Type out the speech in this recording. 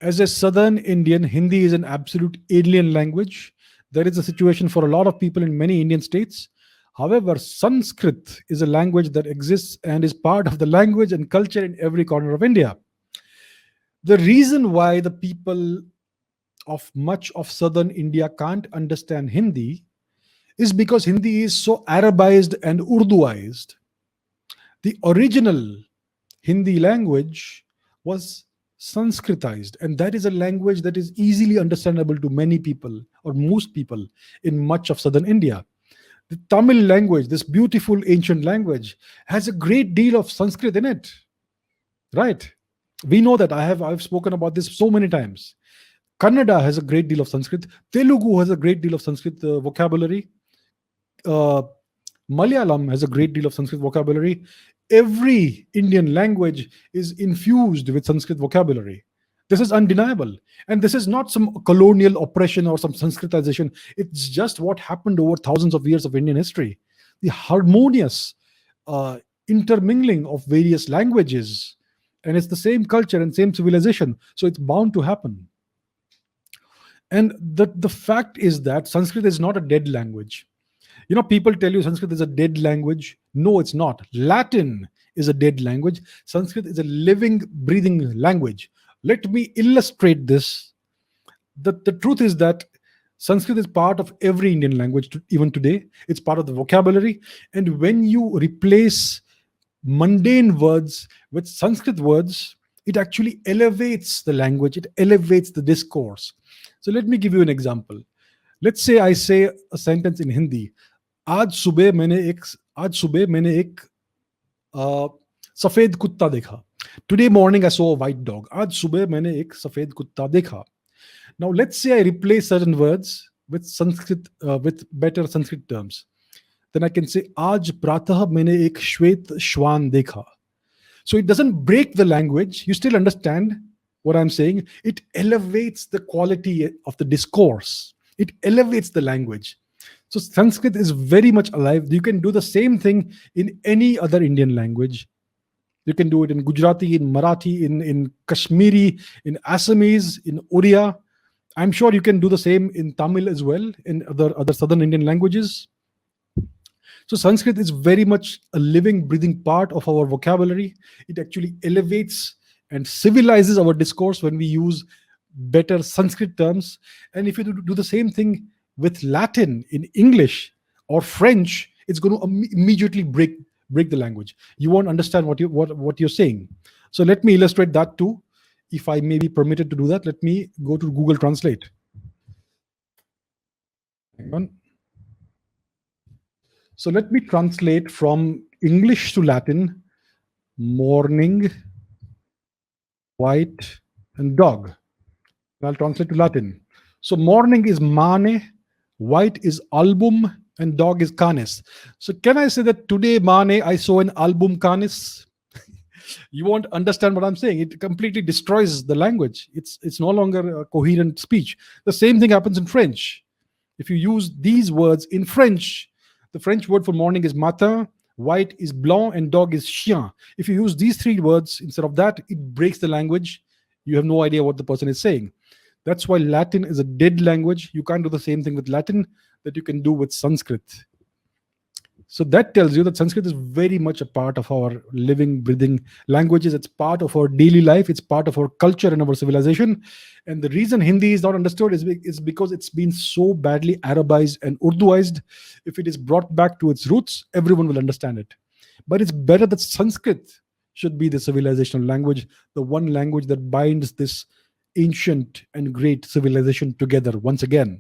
As a Southern Indian, Hindi is an absolute alien language. There is a situation for a lot of people in many Indian states. However, Sanskrit is a language that exists and is part of the language and culture in every corner of India. The reason why the people of much of southern India can't understand Hindi is because Hindi is so Arabized and Urduized. The original Hindi language was Sanskritized, and that is a language that is easily understandable to many people or most people in much of southern India. The Tamil language, this beautiful ancient language, has a great deal of Sanskrit in it, right? We know that. I've spoken about this so many times. Kannada has a great deal of Sanskrit. Telugu has a great deal of Sanskrit vocabulary. Uh, Malayalam has a great deal of Sanskrit vocabulary. Every Indian language is infused with Sanskrit vocabulary. This is undeniable. And this is not some colonial oppression or some Sanskritization. It's just what happened over thousands of years of Indian history. The harmonious uh, intermingling of various languages. And it's the same culture and same civilization. So it's bound to happen. And the fact is that Sanskrit is not a dead language. You know, people tell you Sanskrit is a dead language. No, it's not. Latin is a dead language. Sanskrit is a living, breathing language. Let me illustrate this. The truth is that Sanskrit is part of every Indian language, even today. It's part of the vocabulary. And when you replace mundane words with Sanskrit words, it actually elevates the language, it elevates the discourse. So let me give you an example. Let's say I say a sentence in Hindi. आज सुबह मैंने एक आज सुबह मैंने एक सफेद कुत्ता देखा. Today morning I saw a white dog. आज सुबह मैंने एक सफेद कुत्ता देखा. Now let's say I replace certain words with Sanskrit, with better Sanskrit terms. Then I can say आज प्रातः मैंने एक श्वेत श्वान देखा. So it doesn't break the language. You still understand what I'm saying. It elevates the quality of the discourse. It elevates the language. So Sanskrit is very much alive. You can do the same thing in any other Indian language. You can do it in Gujarati, in Marathi, in Kashmiri, in Assamese, in Oriya. I'm sure you can do the same in Tamil as well, in other southern Indian languages. So Sanskrit is very much a living, breathing part of our vocabulary. It actually elevates and civilizes our discourse when we use better Sanskrit terms. And if you do the same thing with Latin in English or French, it's going to immediately break the language. You won't understand what you're saying. So let me illustrate that too. If I may be permitted to do that, let me go to Google Translate. Hang on. So let me translate from English to Latin: morning, white, and dog. I'll translate to Latin. So morning is mane, white is album, and dog is canis. So can I say that today, mane, I saw an album canis? You won't understand what I'm saying. It completely destroys the language. It's no longer a coherent speech. The same thing happens in French. If you use these words in French, the French word for morning is matin, white is blanc, and dog is chien. If you use these three words instead of that, it breaks the language. You have no idea what the person is saying. That's why Latin is a dead language. You can't do the same thing with Latin that you can do with Sanskrit. So that tells you that Sanskrit is very much a part of our living, breathing languages. It's part of our daily life. It's part of our culture and our civilization. And the reason Hindi is not understood is because it's been so badly Arabized and Urduized. If it is brought back to its roots, everyone will understand it. But it's better that Sanskrit should be the civilizational language, the one language that binds this ancient and great civilization together once again.